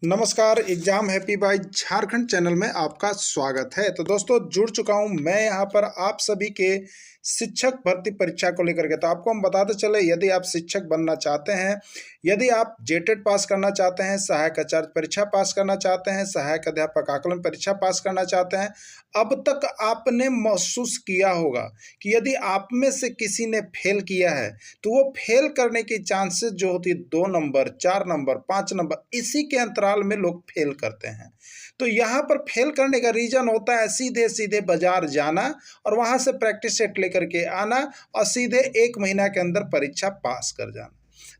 नमस्कार। Exam happy by Jharkhand channel में आपका स्वागत है। तो दोस्तों जुड़ चुका हूं मैं यहां पर आप सभी के शिक्षक भर्ती परीक्षा को लेकर के। तो आपको हम बताते चले, यदि आप शिक्षक बनना चाहते हैं, यदि आप जेटेट पास करना चाहते हैं, सहायक आचार्य परीक्षा पास करना चाहते हैं, सहायक अध्यापक आकलन परीक्षा पास करना चाहते हैं, अब तक आपने महसूस किया होगा कि यदि आप में से किसी ने फेल किया है तो वो फेल करने की चांसेस जो होती है 2 नंबर, 4 नंबर, 5 नंबर, इसी के अंतराल में लोग फेल करते हैं। तो यहाँ पर फेल करने का रीजन होता है सीधे सीधे बाजार जाना और वहाँ से प्रैक्टिस सेट लेकर के आना और सीधे 1 महीना के अंदर परीक्षा पास कर जाना।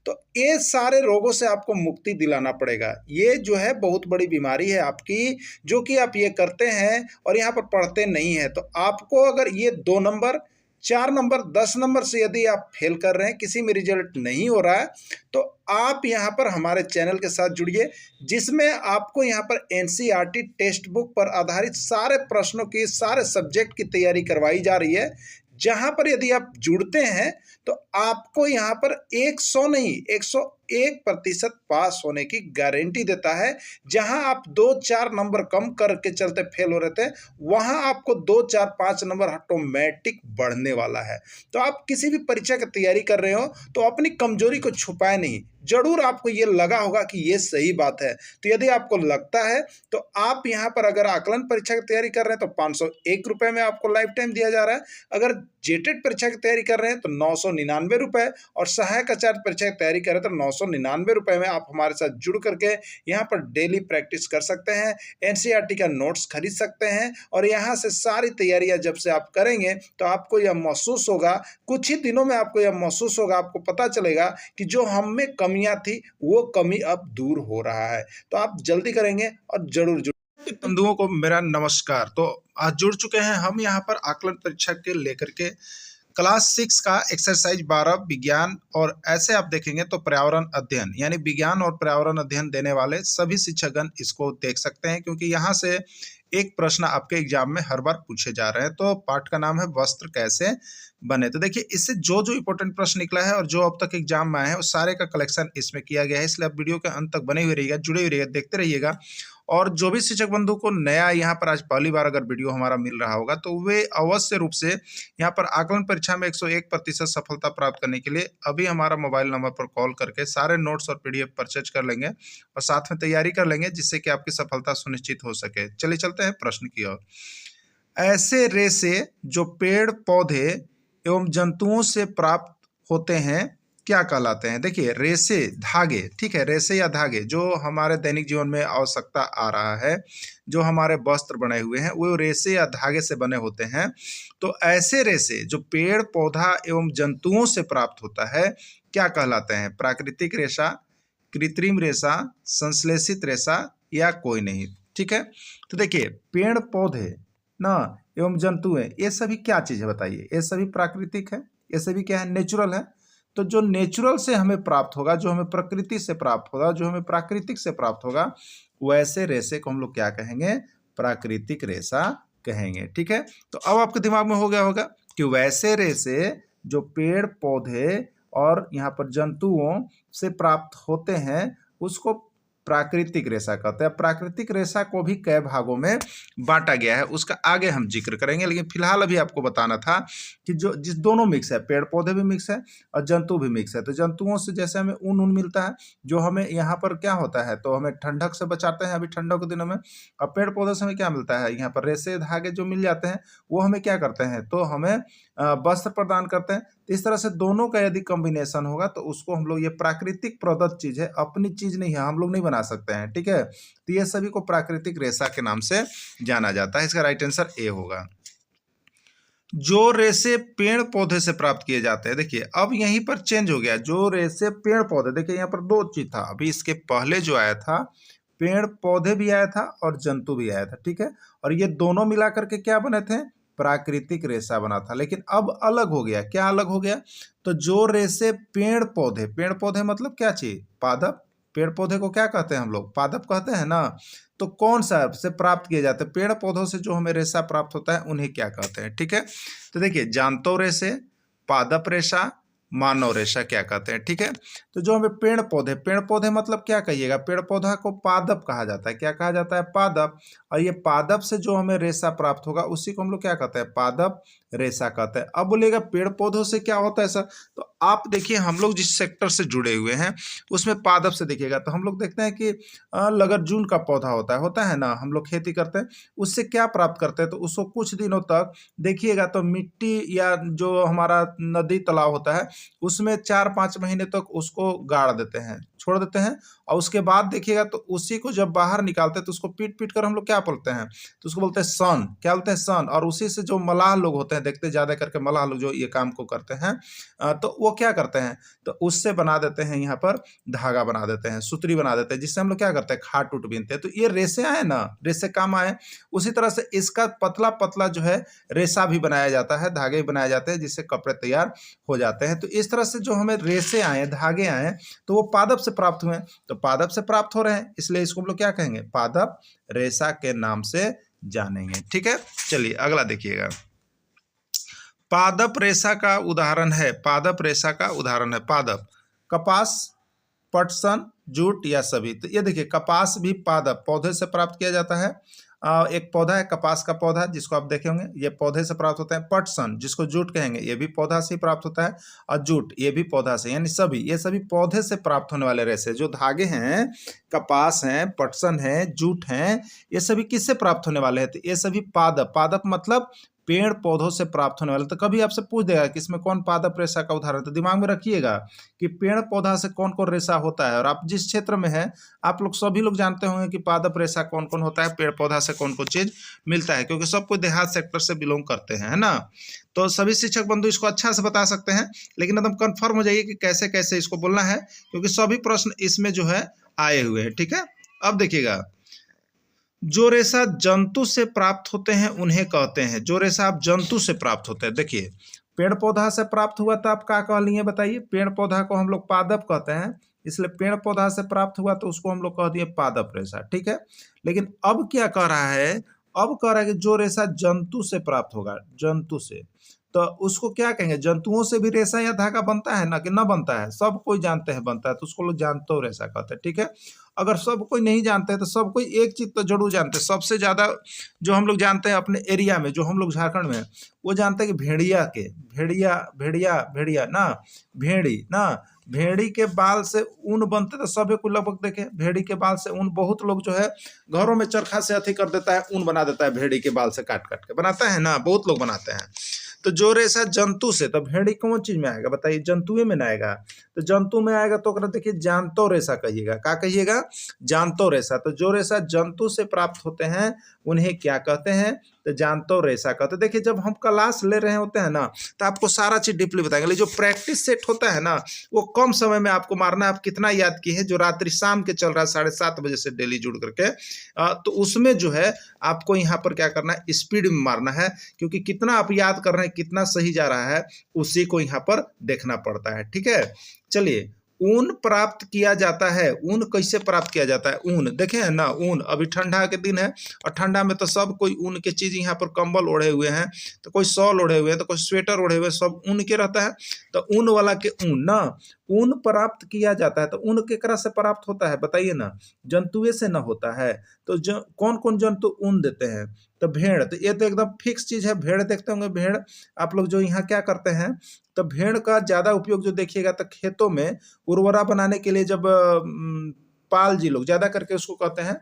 तो ये सारे रोगों से आपको मुक्ति दिलाना पड़ेगा। ये जो है बहुत बड़ी बीमारी है आपकी, जो कि आप ये करते हैं और यहाँ पर पढ़ते नहीं हैं। तो आपको अगर ये 2 नंबर, 4 नंबर, 10 नंबर से यदि आप फेल कर रहे हैं, किसी में रिजल्ट नहीं हो रहा है, तो आप यहाँ पर हमारे चैनल के साथ जुड़िए, जिसमें आपको यहाँ पर एनसीईआरटी टेक्स्ट बुक पर आधारित सारे प्रश्नों की, सारे सब्जेक्ट की तैयारी करवाई जा रही है। जहाँ पर यदि आप जुड़ते हैं तो आपको यहाँ पर 100 नहीं 101% पास होने की गारंटी देता है। जहां आप 2-4 नंबर कम करके चलते फेल हो रहे थे, वहां आपको 2-4-5 नंबर ऑटोमेटिक बढ़ने वाला है। तो आप किसी भी परीक्षा की तैयारी कर रहे हो तो अपनी कमजोरी को छुपाए नहीं। जरूर आपको ये लगा होगा कि ये सही बात है। तो यदि आपको लगता है तो आप यहाँ पर अगर आकलन परीक्षा की तैयारी कर रहे हैं तो 501 रुपये में आपको लाइफ टाइम दिया जा रहा है। अगर जेटेट परीक्षा की तैयारी कर रहे हैं तो 999 रुपये, और सहायक आचार्य परीक्षा की तैयारी कर रहे हैं तो 999 रुपये में आप हमारे साथ जुड़ करके यहाँ पर डेली प्रैक्टिस कर सकते हैं, एनसीईआरटी का नोट्स खरीद सकते हैं। और यहाँ से सारी तैयारियां जब से आप करेंगे तो आपको यह महसूस होगा, कुछ ही दिनों में आपको यह महसूस होगा, आपको पता चलेगा कि जो हम में कमियां थी वो कमी अब दूर हो रहा है। तो आप जल्दी करेंगे और जरूर बंधुओं को मेरा नमस्कार। तो आज जुड़ चुके हैं हम यहाँ पर आकलन परीक्षा के लेकर के क्लास 6 का एक्सरसाइज 12 विज्ञान। और ऐसे आप देखेंगे तो पर्यावरण अध्ययन, यानी विज्ञान और पर्यावरण अध्ययन देने वाले सभी शिक्षकगण इसको देख सकते हैं, क्योंकि यहाँ से एक प्रश्न आपके एग्जाम में हर बार पूछे जा रहे हैं। तो पाठ का नाम है वस्त्र कैसे बने। तो देखिए, इससे जो जो इंपॉर्टेंट प्रश्न निकला है और जो अब तक एग्जाम में आए हैं, उस सारे का कलेक्शन इसमें किया गया है। इसलिए आप वीडियो के अंत तक बने हुए रहिएगा, जुड़े हुए रहिएगा, देखते रहिएगा। और जो भी शिक्षक बंधु को नया यहाँ पर आज पहली बार अगर वीडियो हमारा मिल रहा होगा तो वे अवश्य रूप से यहाँ पर आकलन परीक्षा में 101% सफलता प्राप्त करने के लिए अभी हमारा मोबाइल नंबर पर कॉल करके सारे नोट्स और पीडीएफ परचेज कर लेंगे और साथ में तैयारी कर लेंगे, जिससे कि आपकी सफलता सुनिश्चित हो सके। चलिए चलते हैं प्रश्न की ओर। ऐसे रेशे जो पेड़ पौधे एवं जंतुओं से प्राप्त होते हैं क्या कहलाते हैं। देखिए, रेशे, धागे, ठीक है, रेशे या धागे जो हमारे दैनिक जीवन में आवश्यकता आ रहा है, जो हमारे वस्त्र बने हुए हैं वो रेशे या धागे से बने होते हैं। तो ऐसे रेशे जो पेड़ पौधा एवं जंतुओं से प्राप्त होता है क्या कहलाते हैं। प्राकृतिक रेशा, कृत्रिम रेशा, संश्लेषित रेशा या कोई नहीं। ठीक है, तो देखिए, पेड़ पौधे ना एवं जंतुएं, ये सभी क्या चीज है बताइए। ये सभी प्राकृतिक है, ये सभी क्या है, नेचुरल है। तो जो नेचुरल से हमें प्राप्त होगा, जो हमें प्रकृति से प्राप्त होगा, जो हमें प्राकृतिक से प्राप्त होगा, वैसे रेशे को हम लोग क्या कहेंगे, प्राकृतिक रेशा कहेंगे। ठीक है, तो अब आपके दिमाग में हो गया होगा कि वैसे रेशे जो पेड़ पौधे और यहाँ पर जंतुओं से प्राप्त होते हैं उसको प्राकृतिक रेशा कहते हैं। प्राकृतिक रेशा को भी कई भागों में बांटा गया है, उसका आगे हम जिक्र करेंगे। लेकिन फिलहाल अभी आपको बताना था कि जिस दोनों मिक्स है, पेड़ पौधे भी मिक्स है और जंतु भी मिक्स है। तो जंतुओं से जैसे हमें ऊन मिलता है, जो हमें यहाँ पर क्या होता है, तो हमें ठंडक से बचाते हैं अभी ठंडक के दिनों में। अब पेड़ पौधे से हमें क्या मिलता है, यहाँ पर रेशे धागे जो मिल जाते हैं वो हमें क्या करते हैं, तो हमें वस्त्र प्रदान करते हैं। तो इस तरह से दोनों का यदि कॉम्बिनेशन होगा तो उसको हम लोग, ये प्राकृतिक प्रदत्त चीज है, अपनी चीज नहीं है, हम लोग नहीं बना सकते हैं। ठीक है, तो ये सभी को प्राकृतिक रेशा के नाम से जाना जाता है। इसका राइट आंसर ए होगा। जो रेशे पेड़ पौधे से प्राप्त किए जाते हैं, देखिए अब यहीं पर चेंज हो गया। जो रेशे पेड़ पौधे, देखिए यहाँ पर दो चीज था, अभी इसके पहले जो आया था पेड़ पौधे भी आया था और जंतु भी आया था। ठीक है, और ये दोनों मिला करके क्या बने थे, प्राकृतिक रेशा बना था। लेकिन अब अलग हो गया। क्या अलग हो गया, तो जो रेशे पेड़ पौधे मतलब क्या चीज, पादप। पेड़ पौधे को क्या कहते हैं हम लोग, पादप कहते हैं ना। तो कौन सा से प्राप्त किए जाते हैं, पेड़ पौधों से जो हमें रेशा प्राप्त होता है उन्हें क्या कहते हैं। ठीक है, तो देखिए, जांतो रेशे, पादप रेशा, मानव रेशा क्या कहते हैं। ठीक है, तो जो हमें पेड़ पौधे मतलब क्या कहिएगा, पेड़ पौधा को पादप कहा जाता है। क्या कहा जाता है, पादप। और ये पादप से जो हमें रेशा प्राप्त होगा उसी को हम लोग क्या कहते हैं, पादप रेशा कहते हैं। अब बोलिएगा पेड़ पौधों से क्या होता है सर, तो आप देखिए हम लोग जिस सेक्टर से जुड़े हुए हैं उसमें पादप से देखिएगा तो हम लोग देखते हैं कि लगरजून का पौधा होता है ना, हम लोग खेती करते हैं, उससे क्या प्राप्त करते हैं, तो उसको कुछ दिनों तक देखिएगा तो मिट्टी या जो हमारा नदी तालाब होता है उसमें 4-5 महीने तक उसको गाड़ देते हैं, छोड़ देते हैं। और उसके बाद देखिएगा तो उसी को जब बाहर निकालते हैं तो उसको पीट पीट कर हम लोग क्या बोलते हैं, तो उसको बोलते हैं सन। क्या बोलते हैं, सन। और उसी से जो मलाह लोग होते हैं, देखते ज्यादा करके मलाह लोग जो ये काम को करते हैं, तो वो क्या करते हैं, तो उससे बना देते हैं यहाँ पर धागा बना देते हैं, सुतरी बना देते हैं, जिससे हम लोग क्या करते हैं, खाट उट बीनते हैं। तो ये रेशे आए ना, रेशे काम आए। उसी तरह से इसका पतला पतला जो है रेशा भी बनाया जाता है, धागे भी बनाए जाते हैं, जिससे कपड़े तैयार हो जाते हैं। तो इस तरह से जो हमें रेशे आए, धागे आए, तो वो पादप से प्राप्त हुए। तो पादप से प्राप्त हो रहे हैं, इसलिए इसको हम लोग क्या कहेंगे, पादप रेशा के नाम से जानेंगे। ठीक है, चलिए अगला देखिएगा। पादप रेशा का उदाहरण है, पादप रेशा का उदाहरण है पादप, कपास, पटसन, जूट या सभी। तो ये देखिए कपास भी पादप पौधे से प्राप्त किया जाता है। एक पौधा है कपास का पौधा जिसको आप देखे होंगे, ये पौधे से प्राप्त होता है। पटसन जिसको जूट कहेंगे ये भी पौधा से ही प्राप्त होता है, और जूट ये भी पौधा से, यानी सभी ये सभी पौधे से प्राप्त होने वाले रेशे जो धागे हैं, कपास हैं, पटसन है, जूट हैं, ये सभी किससे प्राप्त होने वाले हैं, तो ये सभी पादप, पादप मतलब पेड़ पौधों से प्राप्त होने वाले। तो कभी आपसे पूछ देगा कि इसमें कौन पादप रेशा का उदाहरण, तो दिमाग में रखिएगा कि पेड़ पौधा से कौन कौन रेशा होता है। और आप जिस क्षेत्र में हैं आप लोग सभी लोग जानते होंगे कि पादप रेशा कौन कौन होता है, पेड़ पौधा से कौन कौन चीज मिलता है, क्योंकि सब कोई देहात सेक्टर से बिलोंग करते हैं, है ना। तो सभी शिक्षक बंधु इसको अच्छा से बता सकते हैं, लेकिन एकदम कंफर्म हो जाइए कि कैसे कैसे इसको बोलना है, क्योंकि सभी प्रश्न इसमें जो है आए हुए हैं। ठीक है, अब देखिएगा, जो रेशा जंतु से प्राप्त होते हैं उन्हें कहते हैं, जो रेशा आप जंतु से प्राप्त होते हैं। देखिए पेड़ पौधा से प्राप्त हुआ तो आप क्या कह लिए बताइए, पेड़ पौधा को हम लोग पादप कहते हैं, इसलिए पेड़ पौधा से प्राप्त हुआ तो उसको हम लोग कह दिए पादप रेशा। ठीक है, लेकिन अब क्या कह रहा है, अब कह रहा है कि जो रेशा जंतु से प्राप्त होगा, जंतु से, तो उसको क्या कहेंगे, जंतुओं से भी रेशा या धागा बनता है ना, कि ना बनता है, सब कोई जानते हैं बनता है, तो उसको लोग जानते रेशा कहते हैं। ठीक है, अगर सब कोई नहीं जानते हैं तो सब कोई एक चीज तो जरूर जानते हैं, सबसे ज्यादा जो हम लोग जानते हैं अपने एरिया में, जो हम लोग झारखंड में, वो जानते हैं कि भेड़िया के, भेड़िया भेड़िया भेड़िया ना, भेड़ी ना, भेड़ी के बाल से ऊन बनते, तो सभी को लगभग देखे भेड़ी के बाल से ऊन, बहुत लोग जो है घरों में चरखा से अथी कर देता है, ऊन बना देता है, भेड़ी के बाल से काट काट के बनाता है ना, बहुत लोग बनाते हैं। तो जो रेशा जंतु से, तो भेड़ी कौन चीज में आएगा बताइए, जंतुए में ना आएगा, तो जंतु में आएगा तो देखिए जानतो रेशा कहिएगा, क्या कहिएगा, जानतो रेशा। तो जो रेशा जंतु से प्राप्त होते हैं उन्हें क्या कहते हैं, तो जानतो रेशा कहते हैं। देखिए जब हम क्लास ले रहे होते हैं ना तो आपको सारा चीज डीपली बताएंगे, लेकिन जो प्रैक्टिस सेट होता है ना वो कम समय में आपको मारना है, आप कितना याद किए हैं, जो रात्रि शाम के चल रहा है 7:30 बजे से डेली जुड़ करके, तो उसमें जो है आपको यहाँ पर क्या करना है, स्पीड में मारना है, क्योंकि कितना आप याद कर रहे हैं, कितना सही जा रहा है, उसी को यहाँ पर देखना पड़ता है। ठीक है, चलिए ऊन प्राप्त किया जाता है, ऊन कैसे प्राप्त किया जाता है, ऊन देखे हैं ना, ऊन अभी ठंडा के दिन है और ठंडा में तो सब कोई ऊन के चीज, यहाँ पर कंबल ओढ़े हुए हैं, तो कोई शॉल ओढ़े हुए हैं, तो कोई स्वेटर ओढ़े हुए, सब ऊन के रहता है। तो ऊन वाला के ऊन ना, ऊन प्राप्त किया जाता है, तो ऊन केकरा से प्राप्त होता है बताइए ना, जंतुए से न होता है। तो कौन कौन जंतु ऊन देते हैं, तो भेड़, तो ये तो एकदम फिक्स चीज है, भेड़ देखते होंगे, भेड़ आप लोग जो यहाँ क्या करते हैं, तो भेड़ का ज्यादा उपयोग जो देखिएगा तो खेतों में उर्वरा बनाने के लिए, जब पाल जी लोग ज्यादा करके उसको कहते हैं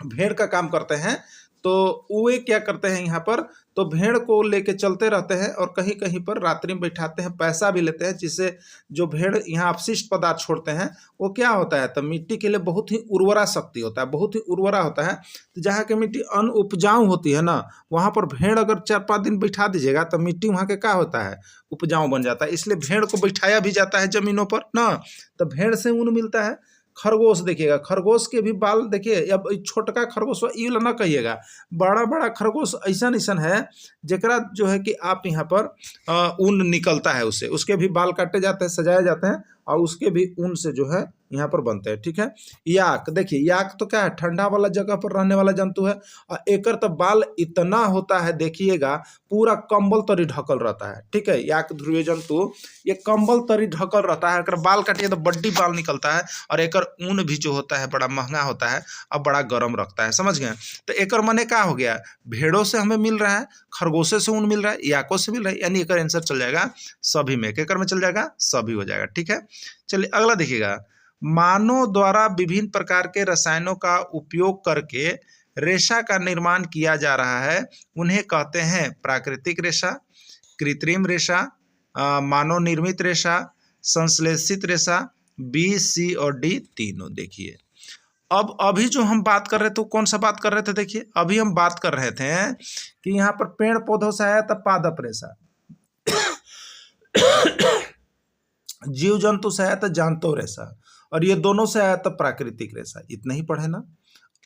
भेड़ का काम करते हैं, तो वे क्या करते हैं यहाँ पर, तो भेड़ को लेके चलते रहते हैं और कहीं कहीं पर रात्रि में बैठाते हैं, पैसा भी लेते हैं, जिससे जो भेड़ यहाँ अपशिष्ट पदार्थ छोड़ते हैं वो क्या होता है, तो मिट्टी के लिए बहुत ही उर्वरा शक्ति होता है, बहुत ही उर्वरा होता है। तो जहाँ की मिट्टी अनउपजाऊ होती है ना, वहाँ पर भेड़ अगर 4-5 दिन बैठा दीजिएगा तो मिट्टी वहाँ के क्या होता है, उपजाऊ बन जाता है, इसलिए भेड़ को बैठाया भी जाता है जमीनों पर ना, तो भेड़ से ऊन मिलता है। खरगोश देखिएगा, खरगोश के भी बाल देखिए, अब छोटका खरगोश ये ना कहिएगा, बड़ा बड़ा खरगोश ऐसा ऐसा है जरा जो है कि आप यहाँ पर ऊन निकलता है उससे, उसके भी बाल काटे जाते हैं, सजाए जाते हैं, और उसके भी ऊन से जो है यहाँ पर बनते हैं। ठीक है, याक, देखिए याक तो क्या है, ठंडा वाला जगह पर रहने वाला जंतु है और एकर तो बाल इतना होता है, देखिएगा पूरा कंबल तरी ढकल रहता है। ठीक है, याक ध्रुवीय जंतु ये कंबल तरी ढकल रहता है, एकर बाल काटिए तो बड्डी बाल निकलता है और एकर ऊन भी जो होता है बड़ा महंगा होता है और बड़ा गर्म रखता है। समझ गए? तो एकर मने क्या हो गया, भेड़ों से हमें मिल रहा है, खरगोशे से ऊन मिल रहा है, याकों से मिल रहा है, यानी एकर आंसर चल जाएगा सभी में। केकर में चल जाएगा? सभी हो जाएगा। ठीक है, चलिए अगला देखिएगा, मानव द्वारा विभिन्न प्रकार के रसायनों का उपयोग करके रेशा का निर्माण किया जा रहा है, उन्हें कहते हैं प्राकृतिक रेशा, कृत्रिम रेशा, मानव निर्मित रेशा, संश्लेषित रेशा, बी, सी और डी तीनों। देखिए अब अभी जो हम बात कर रहे थे, कौन सा बात कर रहे थे, देखिए अभी हम बात कर रहे थे कि यहाँ पर पेड़ पौधों से आया था पादप रेशा, जीव जंतु से आया था जांतव रेशा, और ये दोनों से आया था प्राकृतिक रेशा। इतना ही पढ़े ना।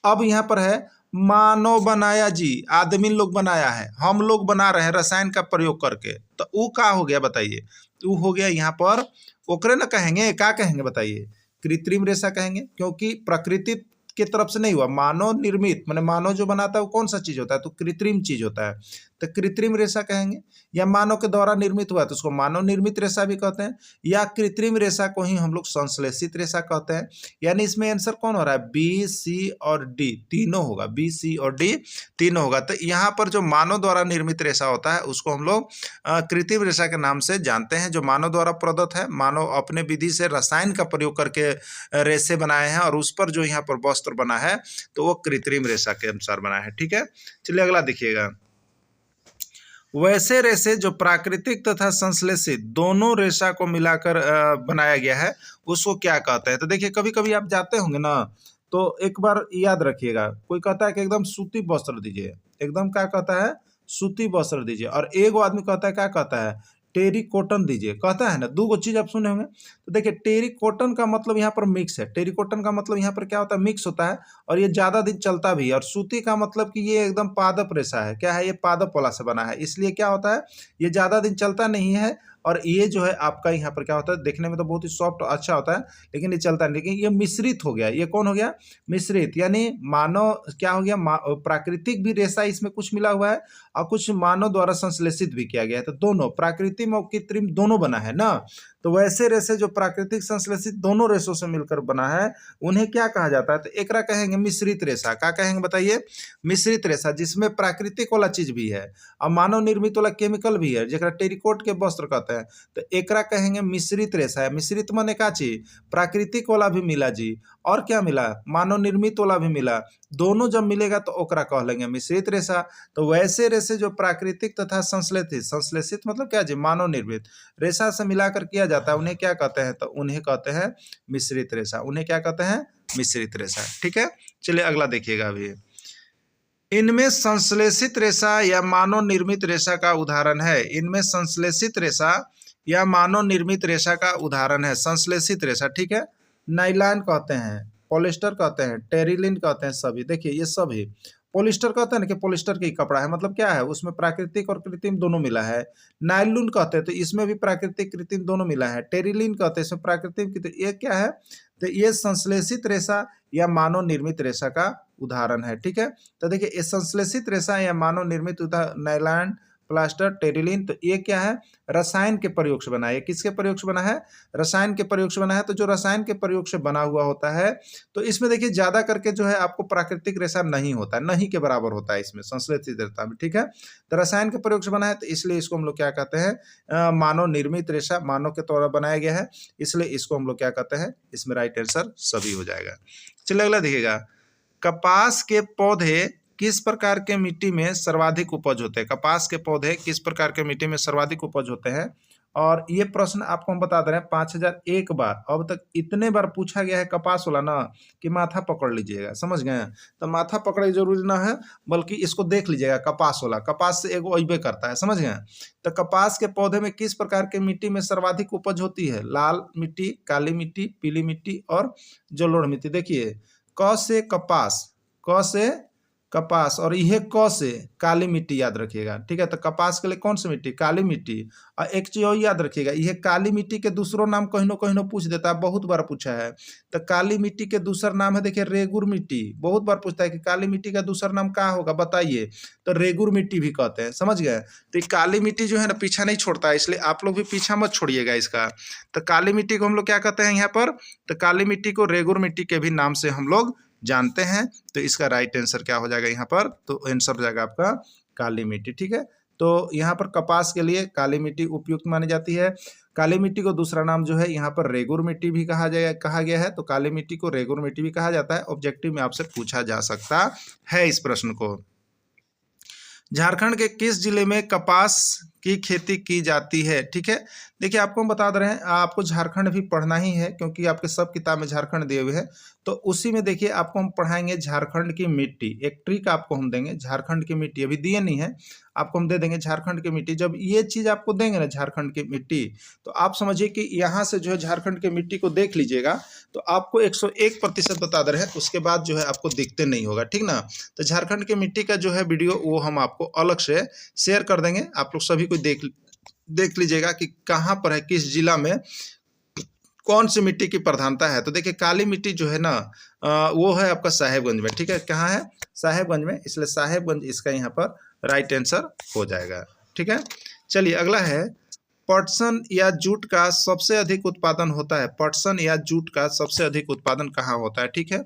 अब यहाँ पर है मानव बनाया, जी आदमी लोग बनाया है, हम लोग बना रहे हैं रसायन का प्रयोग करके, तो वो क्या हो गया बताइए, वो हो गया यहाँ पर ओकरे ना कहेंगे, क्या कहेंगे बताइए, कृत्रिम रेशा कहेंगे, क्योंकि प्रकृति के तरफ से नहीं हुआ, मानव निर्मित, माने मानव जो बनाता है वो कौन सा चीज होता है, तो कृत्रिम चीज होता है, तो कृत्रिम रेशा कहेंगे। या मानव के द्वारा निर्मित हुआ तो उसको मानव निर्मित रेशा भी कहते हैं, या कृत्रिम रेशा को ही हम लोग संश्लेषित रेशा कहते हैं। यानी इसमें आंसर कौन हो रहा है, बी, सी और डी तीनों होगा, बी, सी और डी तीनों होगा। तो यहाँ पर जो मानव द्वारा निर्मित रेशा होता है उसको हम लोग कृत्रिम रेशा के नाम से जानते हैं। जो मानव द्वारा प्रदत्त है, मानव अपने विधि से रसायन का प्रयोग करके रेशे बनाए हैं और उस पर जो यहाँ पर वस्त्र बना है तो वो कृत्रिम रेशा के अनुसार बना है। ठीक है, चलिए अगला देखिएगा, वैसे रेशे जो प्राकृतिक तथा संश्लेषित दोनों रेशा को मिलाकर बनाया गया है उसको क्या कहते हैं। तो देखिए कभी कभी आप जाते होंगे ना, तो एक बार याद रखिएगा, कोई कहता है कि एकदम सूती वस्त्र दीजिए, एकदम क्या कहता है, सूती वस्त्र दीजिए, और एक आदमी कहता है, क्या कहता है, टेरी कॉटन दीजिए, कहता है ना। दो चीज आप सुने होंगे। तो देखिए टेरी कॉटन का मतलब यहाँ पर मिक्स है, टेरी कॉटन का मतलब यहाँ पर क्या होता है, मिक्स होता है, और ये ज्यादा दिन चलता भी है। और सूती का मतलब कि ये एकदम पादप रेशा है, क्या है, ये पादप वाला से बना है, इसलिए क्या होता है, ये ज्यादा दिन चलता नहीं है। और ये जो है आपका यहाँ पर क्या होता है, देखने में तो बहुत ही सॉफ्ट अच्छा होता है लेकिन ये चलता नहीं, लेकिन ये मिश्रित हो गया। ये कौन हो गया, मिश्रित, यानी मानव क्या हो गया, प्राकृतिक भी रेशा इसमें कुछ मिला हुआ है और कुछ मानव द्वारा संश्लेषित भी किया गया है। तो दोनों प्राकृतिक और कृत्रिम दोनों बना है ना। तो वैसे रेशे जो प्राकृतिक संश्लेषित दोनों रेशों से मिलकर बना है उन्हें क्या कहा जाता है, तो एकरा कहेंगे मिश्रित रेशा। क्या कहेंगे बताइए, मिश्रित रेशा, जिसमें प्राकृतिक वाला चीज भी है और मानव निर्मित वाला केमिकल भी है, जरा टेरिकोट के वस्त्र कहते हैं, तो एकरा कहेंगे मिश्रित रेशा है। मिश्रित माने का चीज, प्राकृतिक वाला भी मिला जी, और क्या मिला, मानव निर्मित वाला भी मिला, दोनों जब मिलेगा तो ओकरा कह लेंगे मिश्रित रेशा। तो वैसे रेशे जो प्राकृतिक तथा संश्लेषित, संश्लेषित मतलब क्या जी, मानव निर्मित रेशा से मिलाकर किया जाता है, उन्हें क्या कहते हैं, तो उन्हें कहते हैं मिश्रित रेशा। उन्हें क्या कहते हैं, मिश्रित रेशा। ठीक है, चलिए अगला देखिएगा। अभी इनमें संश्लेषित रेशा या मानव निर्मित रेशा का उदाहरण है, इनमें संश्लेषित रेशा या मानव निर्मित रेशा का उदाहरण है संश्लेषित रेशा। ठीक है, नाइलॉन कहते हैं, पॉलिस्टर कहते हैं, टेरिलिन कहते हैं, सभी देखिए ये सभी। पॉलिस्टर कहते हैं ना कि पॉलिस्टर की कपड़ा है, मतलब क्या है, उसमें प्राकृतिक और कृत्रिम दोनों मिला है। नायलून कहते हैं तो इसमें भी प्राकृतिक कृत्रिम दोनों मिला है। टेरिलिन कहते हैं इसमें प्राकृतिक, ये क्या है, तो ये संश्लेषित रेशा या मानव निर्मित रेशा का उदाहरण है। ठीक है, तो देखिए ये संश्लेषित रेशा या मानव निर्मित नायलॉन, प्लास्टर, टेरिलिन, तो ये क्या है, रसायन के प्रयोग से बना है। किसके प्रयोग से बना है, रसायन के प्रयोग से बना है। तो जो रसायन के प्रयोग से बना हुआ होता है तो इसमें देखिए ज्यादा करके जो है आपको प्राकृतिक रेशा नहीं होता है, नहीं के बराबर होता है इसमें संश्लेषित रेशा में। ठीक है, तो रसायन के प्रयोग से बना है तो इसलिए इसको हम लोग क्या कहते हैं, मानव निर्मित रेशा, मानव के द्वारा बनाया गया है, इसलिए इसको हम लोग क्या कहते हैं, इसमें राइट आंसर सभी हो जाएगा। चलिए अगला देखिएगा, कपास के पौधे किस प्रकार के मिट्टी में सर्वाधिक उपज होते हैं, कपास के पौधे किस प्रकार के मिट्टी में सर्वाधिक उपज होते हैं। और ये प्रश्न आपको हम बता दे रहे हैं 5001 बार अब तक इतने बार पूछा गया है कपास वाला ना कि माथा पकड़ लीजिएगा, समझ गए। तो माथा पकड़े जरूरी ना है, बल्कि इसको देख लीजिएगा, कपास वाला, कपास से एगो अइबे करता है, समझ गए। तो कपास के पौधे में किस प्रकार के मिट्टी में सर्वाधिक उपज होती है, लाल मिट्टी, काली मिट्टी, पीली मिट्टी और जलोढ़ मिट्टी। देखिए क से कपास, क से कपास, और यह क से काली मिट्टी याद रखिएगा, ठीक है। तो कपास के लिए कौन सी मिट्टी? काली मिट्टी। और एक चीज और याद रखिएगा, यह काली मिट्टी के दूसरों नाम कहीं न पूछ देता है, बहुत बार पूछा है। तो काली मिट्टी के दूसरा नाम है, देखिए, रेगुर मिट्टी। बहुत बार पूछता है कि काली मिट्टी का दूसरा नाम क्या होगा, बताइए। तो रेगुर मिट्टी भी कहते हैं, समझ गए। तो काली मिट्टी जो है ना पीछा नहीं छोड़ता है, इसलिए आप लोग भी पीछा मत छोड़िएगा इसका। तो काली मिट्टी को हम लोग क्या कहते हैं यहाँ पर? तो काली मिट्टी को रेगुर मिट्टी के भी नाम से हम लोग जानते हैं। तो इसका राइट आंसर क्या हो जाएगा यहाँ पर? तो आंसर हो जाएगा आपका काली मिट्टी, ठीक है। तो यहाँ पर कपास के लिए काली मिट्टी उपयुक्त मानी जाती है। काली मिट्टी को दूसरा नाम जो है यहाँ पर रेगुर मिट्टी भी कहा गया है। तो काली मिट्टी को रेगुर मिट्टी भी कहा जाता है। ऑब्जेक्टिव में आपसे पूछा जा सकता है इस प्रश्न को। झारखंड के किस जिले में कपास की खेती की जाती है? ठीक है, देखिए, आपको हम बता दे रहे हैं, आपको झारखंड भी पढ़ना ही है क्योंकि आपके सब किताब में झारखंड दिए हुए हैं। तो उसी में देखिए आपको हम पढ़ाएंगे झारखंड की मिट्टी। एक ट्रिक आपको हम देंगे, झारखंड की मिट्टी अभी दिए नहीं है, आपको हम दे देंगे झारखंड की मिट्टी। जब ये चीज़ आपको देंगे ना, झारखंड की मिट्टी, तो आप समझिए कि यहाँ से जो है झारखंड की मिट्टी को देख लीजिएगा, तो आपको 101% बता दे रहे हैं। उसके बाद जो है आपको दिखते नहीं होगा, ठीक ना। तो झारखंड की मिट्टी का जो है वीडियो वो हम आपको अलग से शेयर कर देंगे, आप लोग सभी को देख लीजिएगा कि कहाँ पर है, किस जिला में कौन सी मिट्टी की प्रधानता है। तो देखिए, काली मिट्टी जो है ना वो है आपका साहेबगंज में, ठीक है। कहाँ है? साहेबगंज में, इसलिए साहेबगंज इसका यहाँ पर राइट आंसर हो जाएगा, ठीक है। चलिए, अगला है, पटसन या जूट का सबसे अधिक उत्पादन होता है। पटसन या जूट का सबसे अधिक उत्पादन कहाँ होता है? ठीक है,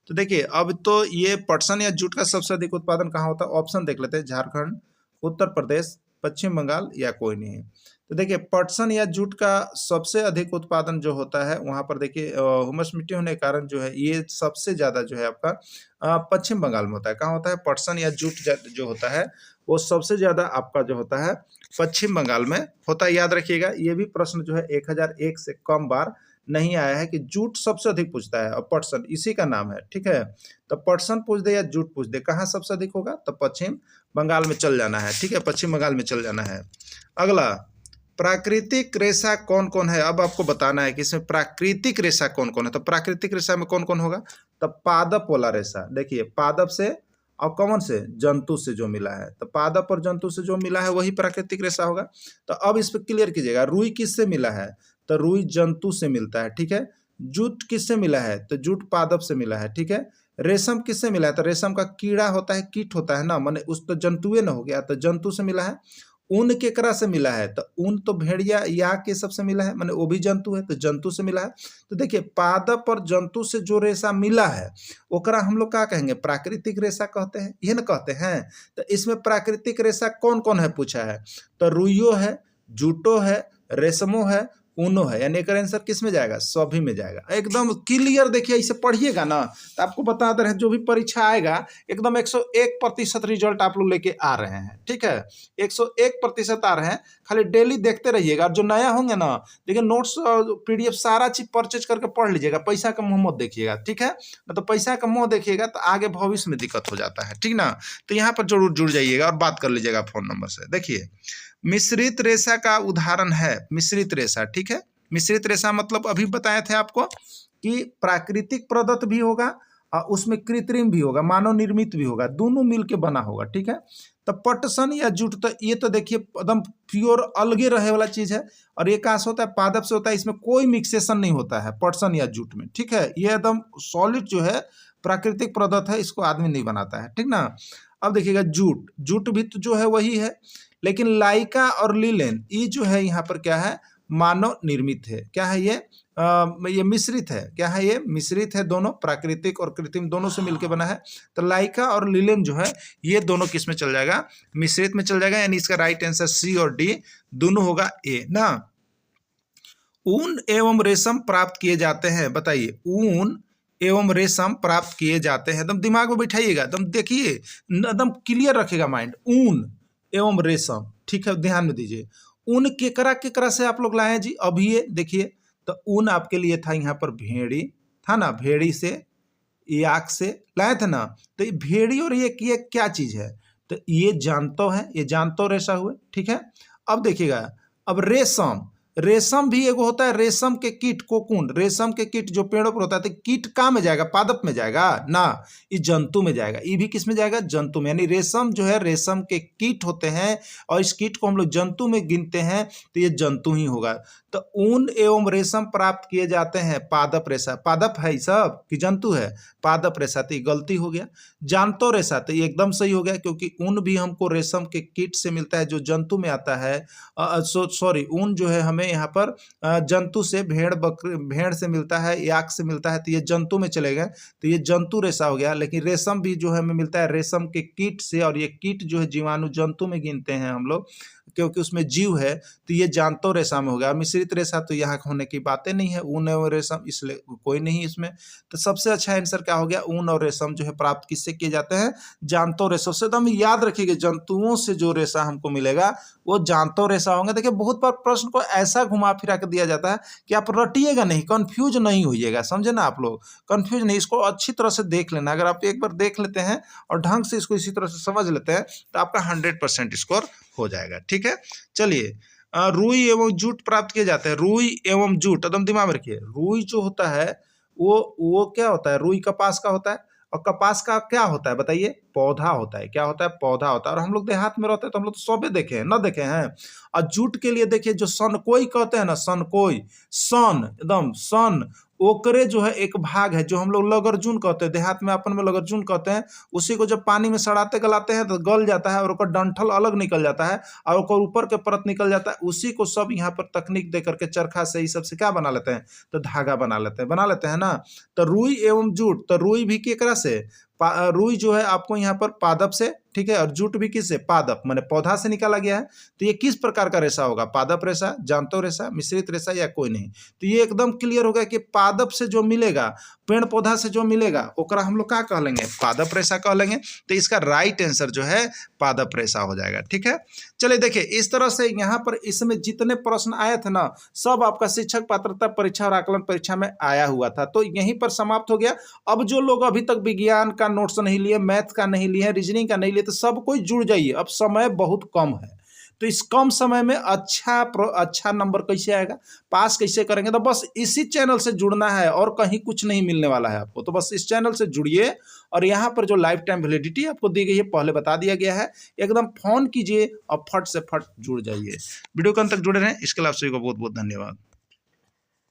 तो देखिए, अब तो ये पटसन या जूट का सबसे अधिक उत्पादन कहाँ होता है? ऑप्शन देख लेते हैं, झारखंड, उत्तर प्रदेश, पश्चिम बंगाल या कोई नहीं। तो देखिए, पटसन या जूट का सबसे अधिक उत्पादन जो होता है वहाँ पर देखिए हुमस मिट्टी होने के कारण जो है ये सबसे ज़्यादा जो है आपका पश्चिम बंगाल में होता है। कहाँ होता है? पटसन या जूट जो होता है वो सबसे ज़्यादा आपका जो होता है पश्चिम बंगाल में होता है। याद रखिएगा, ये भी प्रश्न जो है 1001 से कम बार नहीं आया है कि जूट सबसे अधिक पूछता है और पटसन इसी का नाम है, ठीक है। तो पटसन पूछ दे या जूट पूछ दे, कहाँ सबसे अधिक होगा? तो पश्चिम बंगाल में चल जाना है, ठीक है, पश्चिम बंगाल में चल जाना है। अगला, प्राकृतिक रेशा कौन कौन है? अब आपको बताना है कि इसमें प्राकृतिक रेशा कौन कौन है। तो प्राकृतिक रेशा में कौन कौन होगा? तो पादप वाला रेशा, देखिए, पादप से और कौन से? जंतु से जो मिला है। तो पादप और जंतु से जो मिला है वही प्राकृतिक रेशा होगा। तो अब इस पर क्लियर कीजिएगा, रुई किससे मिला है? तो रुई जंतु से मिलता है, ठीक है। जूट किससे मिला है? तो जूट पादप से मिला है, ठीक है। रेशम किससे मिला है? तो रेशम का कीड़ा होता है, कीट होता है ना, माने उस तो जंतुए न हो गया, तो जंतु से मिला है। ऊन केकरा से मिला है? तो ऊन तो भेड़िया या के सबसे मिला है, माने वो भी जंतु है, तो जंतु से मिला है। तो देखिए, पादप और जंतु से जो रेशा मिला है ओकरा हम लोग क्या कहेंगे? प्राकृतिक रेशा कहते हैं, ये ना कहते हैं। तो इसमें प्राकृतिक रेशा कौन कौन है पूछा है? तो रुइयो है, जूटो है, रेशमो है, ऊनो है, यानी एक आंसर किस में जाएगा? सभी में जाएगा। एकदम क्लियर, देखिए, इसे पढ़िएगा ना तो आपको बता दे रहे हैं, जो भी परीक्षा आएगा एकदम 101% रिजल्ट आप लोग लेके आ रहे हैं, ठीक है। 101% आ रहे हैं, खाली डेली देखते रहिएगा। जो नया होंगे ना, देखिए, नोट्स PDF सारा चीज परचेज करके पढ़ लीजिएगा, पैसा का मुंह मत देखिएगा, ठीक है। ना तो पैसा का मुंह देखिएगा तो आगे भविष्य में दिक्कत हो जाता है, ठीक ना। तो यहाँ पर जरूर जुड़ जाइएगा और बात कर लीजिएगा फोन नंबर से। देखिए, मिश्रित रेशा का उदाहरण है मिश्रित रेशा, ठीक है। मिश्रित रेशा मतलब अभी बताए थे आपको कि प्राकृतिक प्रदत्त भी होगा और उसमें कृत्रिम भी होगा, मानव निर्मित भी होगा, दोनों मिलके बना होगा, ठीक है। तो पटसन या जूट, तो ये तो देखिए एकदम प्योर अलगे रहे वाला चीज है, और ये कहाँ से होता है? पादप से होता है। इसमें कोई मिक्सेशन नहीं होता है पटसन या जूट में, ठीक है। ये एकदम सॉलिड जो है प्राकृतिक प्रदत्त है, इसको आदमी नहीं बनाता है, ठीक ना। अब देखिएगा, जूट, जूट भी तो जो है वही है, लेकिन लाइका और लिलेन ये जो है यहाँ पर क्या है? मानव निर्मित है। क्या है ये मिश्रित है। क्या है ये? मिश्रित है, दोनों प्राकृतिक और कृत्रिम दोनों से मिलकर बना है। तो लाइका और लिलेन जो है ये दोनों किस में चल जाएगा? मिश्रित में चल जाएगा, यानी इसका राइट आंसर सी और डी दोनों होगा ए ना। ऊन एवं रेशम प्राप्त किए जाते हैं, बताइए, ऊन एवं रेशम प्राप्त किए जाते हैं, एकदम दिमाग में बैठाइएगा, एकदम देखिए, एकदम क्लियर रखेगा माइंड। ऊन एवं रेशम, ठीक है, ध्यान में दीजिए। ऊन केकरा से आप लोग लाए जी? अभी ये देखिए, तो ऊन आपके लिए था यहाँ पर भेड़ी था ना, भेड़ी से, याक से लाए थे ना। तो ये भेड़ी और ये क्या चीज है? तो ये जानतो है, ये जानतो रेशा हुए, ठीक है। अब देखिएगा, अब रेशम, रेशम भी एगो होता है, रेशम के कीट, कोकून, रेशम के कीट जो पेड़ों पर होता है, तो कीट कहाँ में जाएगा, पादप में जाएगा ना, ये जंतु में जाएगा। ये भी किस में जाएगा, जंतु में। यानी रेशम जो है, रेशम के कीट होते हैं और इस कीट को हम लोग जंतु में गिनते हैं, तो ये जंतु ही होगा। तो ऊन एवं रेशम प्राप्त किए जाते हैं पादप रेशा, पादप है सब कि जंतु है, पादप रेशा, तो ये गलती हो गया। जानतो रेशा, तो ये एकदम सही हो गया, क्योंकि ऊन भी हमको रेशम के कीट से मिलता है जो जंतु में आता है। सॉरी, ऊन जो है हमें यहाँ पर जंतु से, भेड़ से मिलता है, याक से मिलता है, तो ये जंतु में चले गए, तो ये जंतु रेशा हो गया। लेकिन रेशम भी जो है हमें मिलता है रेशम के कीट से, और ये कीट जो है जीवाणु, जंतु में गिनते हैं हम लोग, क्योंकि उसमें जीव है, तो ये जानतो रेशा में हो गया। मिश्रित रेशा तो यहाँ होने की बातें नहीं है, ऊन और रेशम, इसलिए कोई नहीं इसमें। तो सबसे अच्छा आंसर क्या हो गया, ऊन और रेशम जो है प्राप्त किससे किए जाते हैं, जानतो रेशा से। तो हम याद रखिएगा, जंतुओं से जो रेशा हमको मिलेगा वो जानतो रेशा होंगे। देखिए बहुत बार प्रश्न को ऐसा घुमा फिरा के दिया जाता है कि आप रटिएगा नहीं, कंफ्यूज नहीं होइएगा, समझे ना आप लोग, कंफ्यूज नहीं, इसको अच्छी तरह से देख लेना। अगर आप एक बार देख लेते हैं और ढंग से इसको इसी तरह से समझ लेते हैं, तो आपका 100% स्कोर हो जाएगा। ठीक है, चलिए, रुई एवं जूट प्राप्त किए जाते हैं। रुई एवं जूट एकदम दिमाग में रखिए। रुई जो होता है वो क्या होता है, रुई कपास का होता है, और कपास का क्या होता है बताइए, पौधा होता है। क्या होता है, पौधा होता है। और हम लोग देहात में रहते हैं तो हम लोग तो सबे देखे हैं, ना देखे हैं। और जूट के लिए देखिए, जो सनकोई कहते हैं ना, सनकोई, सन, एकदम सन, ओकरे जो है एक भाग है जो हम लोग लगरजून कहते हैं, देहात में अपन में लगरजून कहते हैं। उसी को जब पानी में सड़ाते गलाते हैं तो गल जाता है, और ओकर डंठल अलग निकल जाता है, और ओकर ऊपर के परत निकल जाता है। उसी को सब यहाँ पर तकनीक दे करके चरखा से, इस सब से क्या बना लेते हैं, तो धागा बना लेते हैं ना। तो रुई एवं जूट, तो रुई भी केकरा से, रुई जो है आपको यहाँ पर पादप से, ठीक है, और जूट भी किससे, पादप माने पौधा से निकाला गया है। तो ये किस प्रकार का रेशा होगा, पादप रेशा, जानतो रेशा, मिश्रित रेशा, या कोई नहीं। तो ये एकदम क्लियर हो गया कि पादप से जो मिलेगा, पेड़ पौधा से जो मिलेगा, ओकरा हम लोग क्या कह लेंगे, पादप रेशा कह लेंगे। तो इसका राइट आंसर जो है पादप रेशा हो जाएगा। ठीक है, चलिए देखिए, इस तरह से यहाँ पर इसमें जितने प्रश्न आए थे ना, सब आपका शिक्षक पात्रता परीक्षा और आकलन परीक्षा में आया हुआ था। तो यहीं पर समाप्त हो गया। अब जो लोग अभी तक विज्ञान का नोट्स नहीं लिए, मैथ का नहीं लिए, रीजनिंग का नहीं लिए, तो सब कोई जुड़ जाइए, अब समय बहुत कम है। तो इस कम समय में अच्छा नंबर कैसे आएगा, पास कैसे करेंगे, तो बस इसी चैनल से जुड़ना है, और कहीं कुछ नहीं मिलने वाला है आपको। तो बस इस चैनल से जुड़िए, और यहाँ पर जो लाइफ टाइम वैलिडिटी आपको दी गई है, पहले बता दिया गया है, एकदम फोन कीजिए और फट से फट जुड़ जाइए। वीडियो के अंत तक जुड़े रहें, इसके लिए आप सभी को बहुत बहुत धन्यवाद।